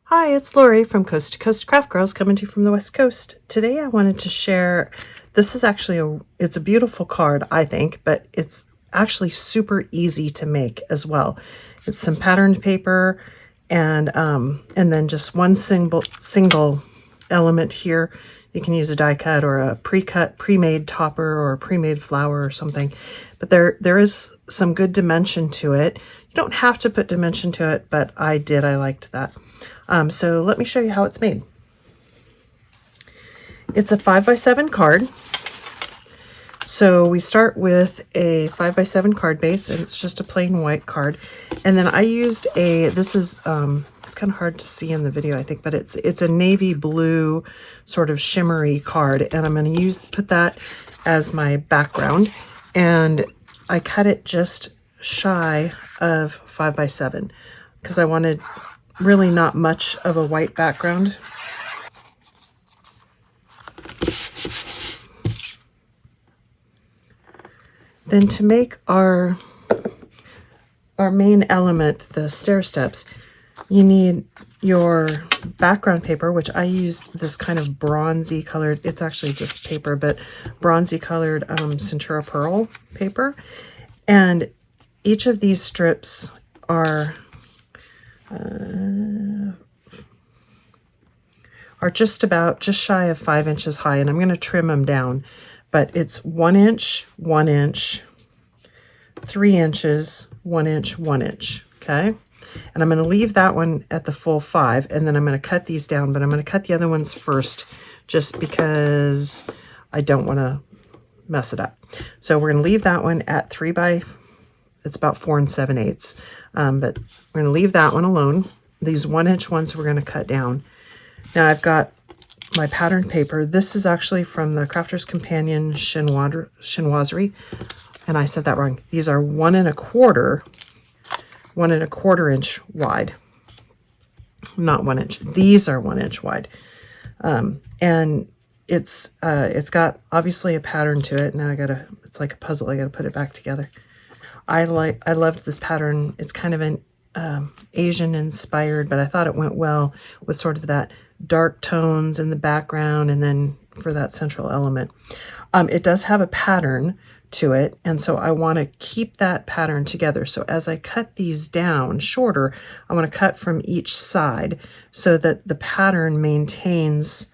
Hi, it's Lori from Coast to Coast Craft Girls coming to you from the West Coast. Today I wanted to share, this is actually it's a beautiful card, I think, but it's actually super easy to make as well. It's some patterned paper and then just one single element here. You can use a die cut or a pre-made topper or a pre-made flower or something. But there is some good dimension to it. You don't have to put dimension to it, but I did. I liked that. So let me show you how it's made. It's a 5x7 card. So we start with a 5x7 card base, and it's just a plain white card. And then I used this is, it's kind of hard to see in the video, I think, but it's a navy blue sort of shimmery card. And I'm going to put that as my background. And I cut it just shy of 5x7 because I wanted really not much of a white background. Then to make our main element, the stair steps, you need your background paper, which I used this kind of bronzy colored, it's actually just paper, but bronzy colored Centura Pearl paper. And each of these strips are just shy of 5 inches high, and I'm going to trim them down, but it's 1 inch, 1 inch, 3 inches, 1 inch, 1 inch. Okay. And I'm going to leave that one at the full 5, and then I'm going to cut these down, but I'm going to cut the other ones first just because I don't want to mess it up. So we're going to leave that one at it's about 4 7/8. But we're going to leave that one alone. These 1 inch ones we're going to cut down. Now I've got my patterned paper. This is actually from the Crafter's Companion chinoiserie, and I said that wrong. These are 1 1/4 inch wide, not 1 inch. These are 1 inch wide, and it's got obviously a pattern to it. Now it's like a puzzle. I gotta put it back together. I loved this pattern. It's kind of an Asian inspired, but I thought it went well with sort of that dark tones in the background, and then for that central element. It does have a pattern to it, and so I want to keep that pattern together. So as I cut these down shorter, I want to cut from each side so that the pattern maintains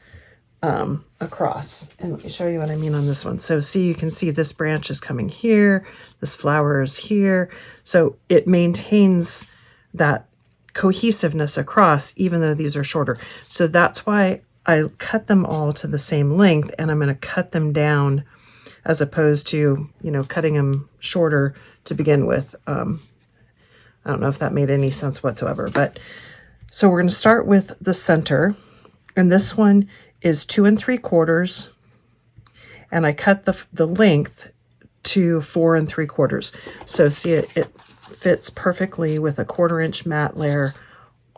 across. And let me show you what I mean on this one. So see, you can see this branch is coming here, this flower is here, so it maintains that cohesiveness across even though these are shorter. So that's why I cut them all to the same length, and I'm going to cut them down as opposed to, cutting them shorter to begin with. I don't know if that made any sense whatsoever, but so we're going to start with the center, and this one is 2 3/4, and I cut the length to 4 3/4. So see, it fits perfectly with a 1/4 inch matte layer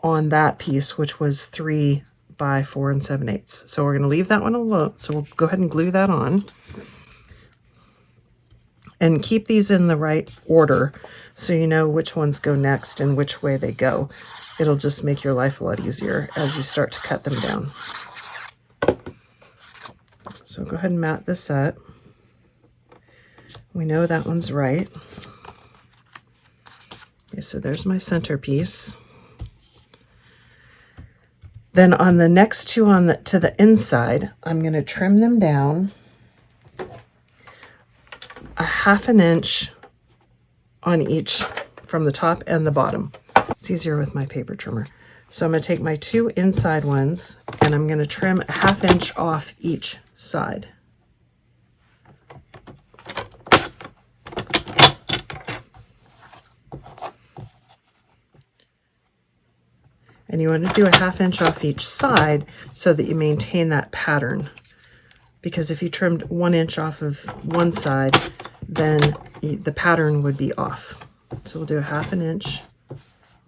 on that piece, which was 3 by 4 7/8. So we're going to leave that one alone. So we'll go ahead and glue that on. And keep these in the right order so you know which ones go next and which way they go. It'll just make your life a lot easier as you start to cut them down. So go ahead and mat this up. We know that one's right. Okay, so there's my centerpiece. Then on the next two to the inside, I'm going to trim them down a 1/2 inch on each from the top and the bottom. It's easier with my paper trimmer. So I'm going to take my 2 inside ones, and I'm going to trim a 1/2 inch off each side. And you want to do a 1/2 inch off each side so that you maintain that pattern. Because if you trimmed 1 inch off of one side, then the pattern would be off. So we'll do a 1/2 inch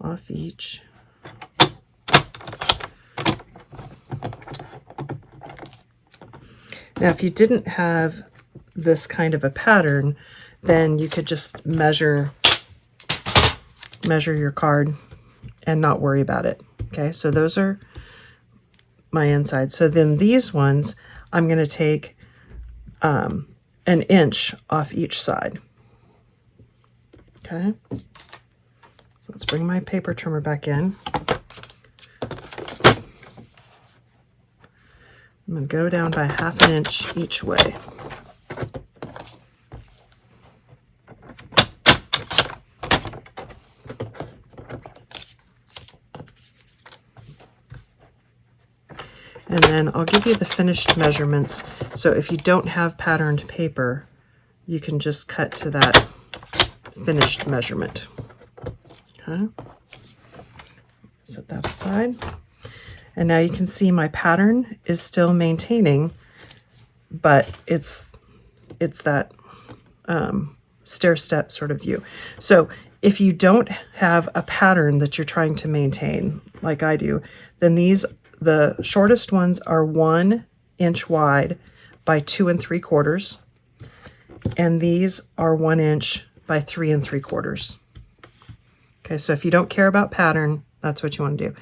off each. Now, if you didn't have this kind of a pattern, then you could just measure your card and not worry about it. Okay, so those are my inside. So then these ones, I'm going to take an inch off each side. Okay, so let's bring my paper trimmer back in. I'm going to go down by 1/2 inch each way. And then I'll give you the finished measurements. So if you don't have patterned paper, you can just cut to that finished measurement. Okay. Set that aside. And now you can see my pattern is still maintaining, but it's that stair step sort of view. So if you don't have a pattern that you're trying to maintain, like I do, then the shortest ones are 1 inch wide by 2 3/4, and these are 1 inch by 3 3/4. Okay, so if you don't care about pattern, that's what you want to do.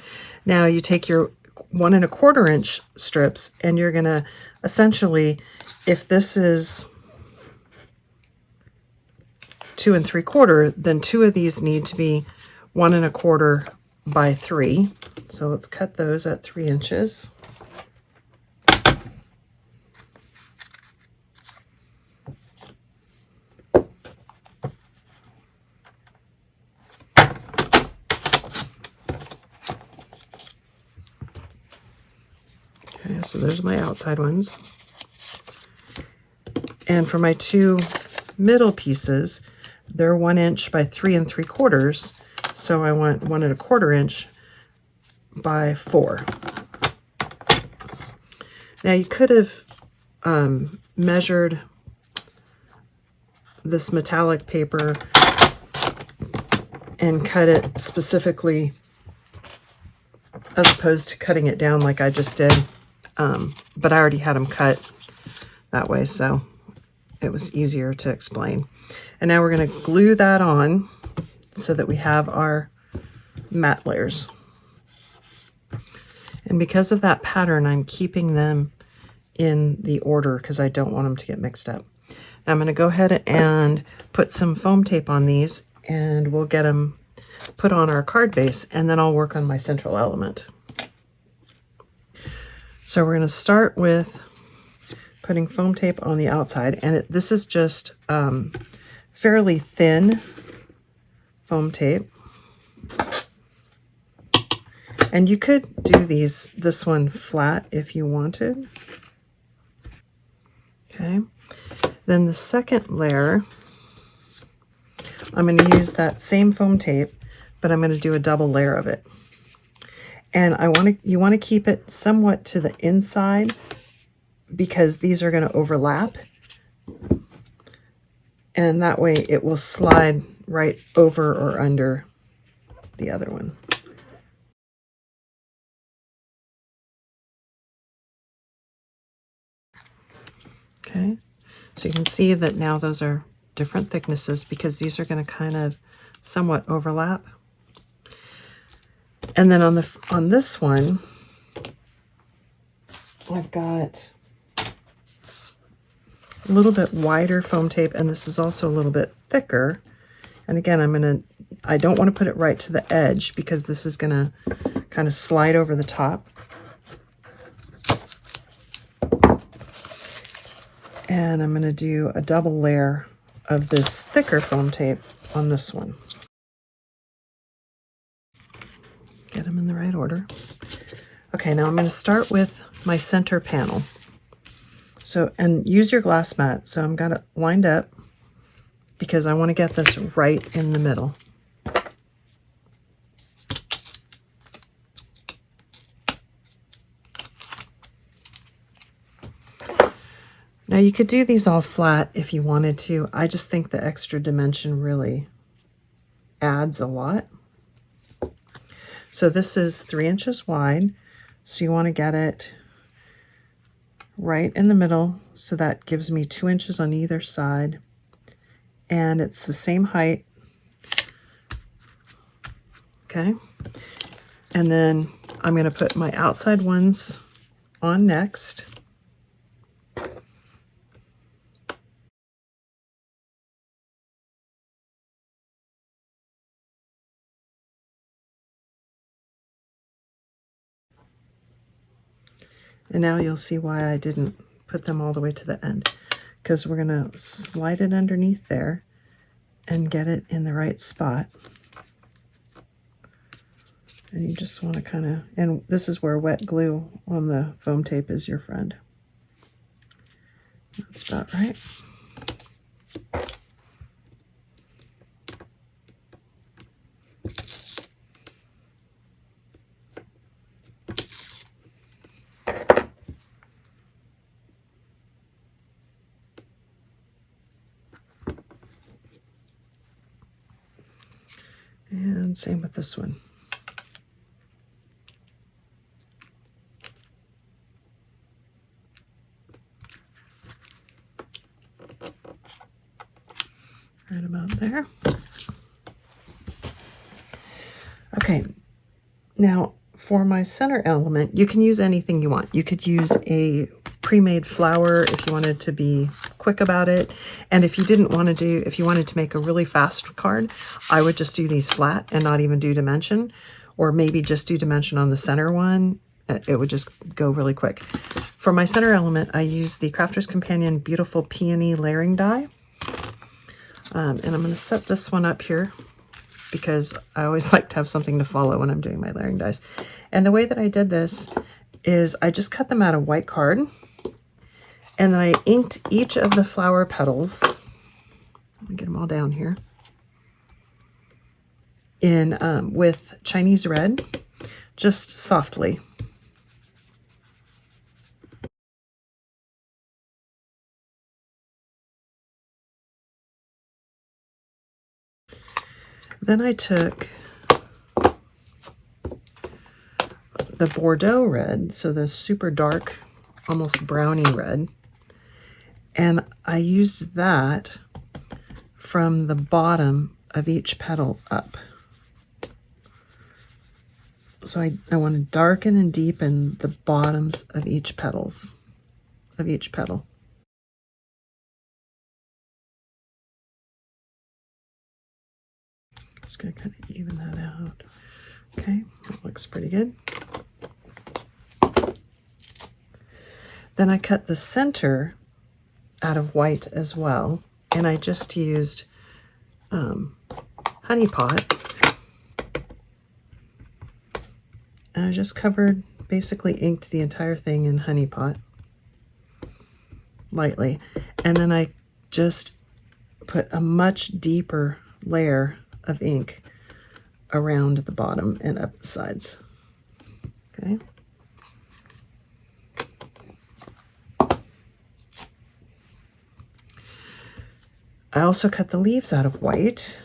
Now you take your 1 1/4 inch strips, and you're gonna essentially, if this is 2 3/4, then 2 of these need to be 1 1/4 by 3. So let's cut those at 3 inches. Okay, so there's my outside ones. And for my 2 middle pieces, they're 1 inch by 3 3/4. So I want 1 1/4 inch by 4. Now you could have measured this metallic paper and cut it specifically as opposed to cutting it down like I just did. But I already had them cut that way, so it was easier to explain. And now we're going to glue that on so that we have our matte layers. And because of that pattern, I'm keeping them in the order because I don't want them to get mixed up. Now I'm going to go ahead and put some foam tape on these, and we'll get them put on our card base, and then I'll work on my central element. So we're going to start with putting foam tape on the outside, and this is just fairly thin foam tape. And you could do this one flat if you wanted. Okay. Then the second layer, I'm going to use that same foam tape, but I'm going to do a double layer of it. And you want to keep it somewhat to the inside because these are going to overlap. And that way it will slide right over or under the other one. Okay, so you can see that now those are different thicknesses because these are going to kind of somewhat overlap. And then on this one, I've got a little bit wider foam tape, and this is also a little bit thicker. And again, I don't want to put it right to the edge because this is going to kind of slide over the top. And I'm going to do a double layer of this thicker foam tape on this one. Get them in the right order. Okay, now I'm going to start with my center panel. So, and use your glass mat. So I've got it lined up because I want to get this right in the middle. Now you could do these all flat if you wanted to. I just think the extra dimension really adds a lot. So this is 3 inches wide. So you want to get it right in the middle. So that gives me 2 inches on either side. And it's the same height. Okay. And then I'm going to put my outside ones on next. And now you'll see why I didn't put them all the way to the end, because we're going to slide it underneath there and get it in the right spot. And you just want to kind of, and this is where wet glue on the foam tape is your friend. That's about right. And same with this one. Right about there. Okay, now for my center element, you can use anything you want. You could use a pre-made flower if you wanted to be quick about it. And if you didn't want to do, if you wanted to make a really fast card, I would just do these flat and not even do dimension, or maybe just do dimension on the center one. It would just go really quick. For my center element, I use the Crafter's Companion Beautiful Peony Layering Die. And I'm going to set this one up here because I always like to have something to follow when I'm doing my layering dies. And the way that I did this is I just cut them out of white card, and then I inked each of the flower petals. Let me get them all down here. In with Chinese red, just softly. Then I took the Bordeaux red, so the super dark, almost browny red, and I used that from the bottom of each petal up. So I want to darken and deepen the bottoms of each petal. Just going to kind of even that out. Okay, that looks pretty good. Then I cut the center out of white as well, and I just used Honey Pot. And I just covered, basically inked the entire thing in Honey Pot lightly. And then I just put a much deeper layer of ink around the bottom and up the sides. Okay. I also cut the leaves out of white,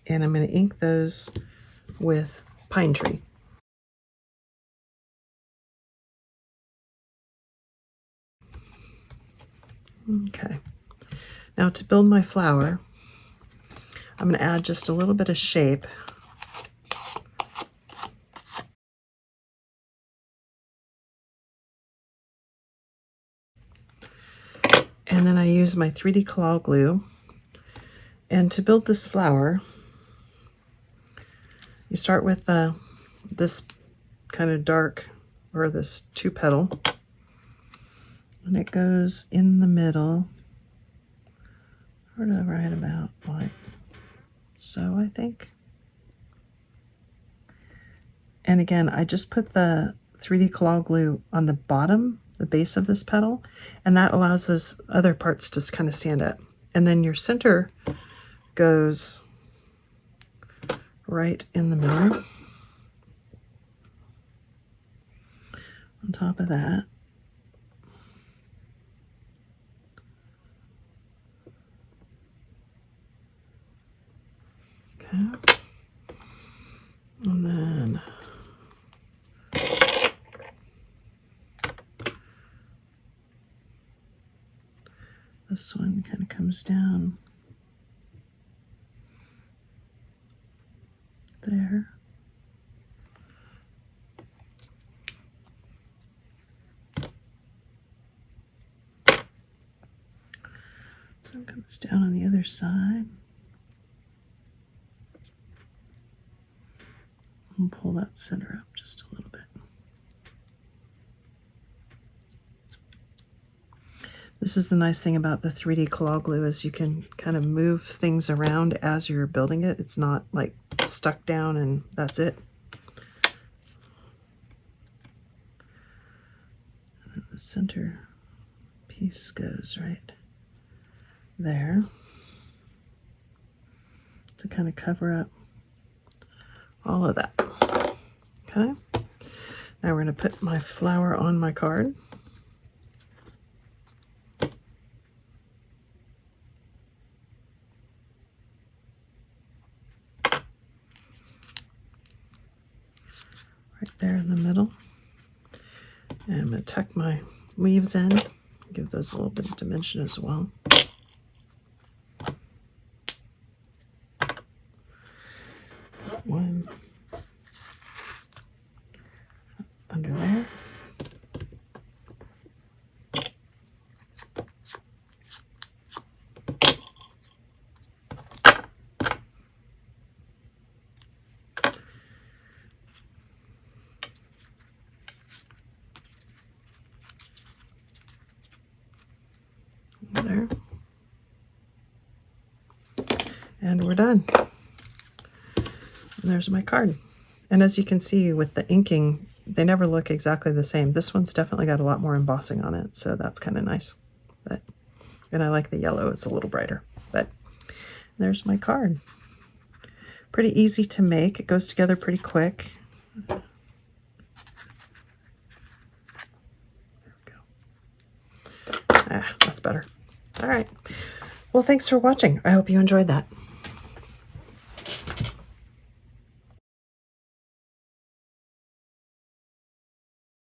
and I'm going to ink those with Pine Tree. Okay. Now to build my flower, I'm going to add just a little bit of shape. And then I use my 3D Collal glue. And to build this flower, you start with this kind of dark, or this 2-petal, and it goes in the middle, sort of right about like so, I think. And again, I just put the 3D Collal glue on the bottom, the base of this petal, and that allows those other parts to kind of stand up. And then your center goes right in the middle. On top of that. Okay. And then this one kind of comes down there. Comes down on the other side. And pull that center up just a little bit. This is the nice thing about the 3D Collage glue is you can kind of move things around as you're building it. It's not like stuck down and that's it. And then the center piece goes right there to kind of cover up all of that. Okay. Now we're going to put my flower on my card. Right there in the middle. And I'm going to tuck my leaves in, give those a little bit of dimension as well. One under there. There. And we're done. And there's my card. And as you can see with the inking, they never look exactly the same. This one's definitely got a lot more embossing on it, so that's kind of nice. And I like the yellow, it's a little brighter. But there's my card. Pretty easy to make. It goes together pretty quick. There we go. Ah, that's better. All right. Well, thanks for watching. I hope you enjoyed that.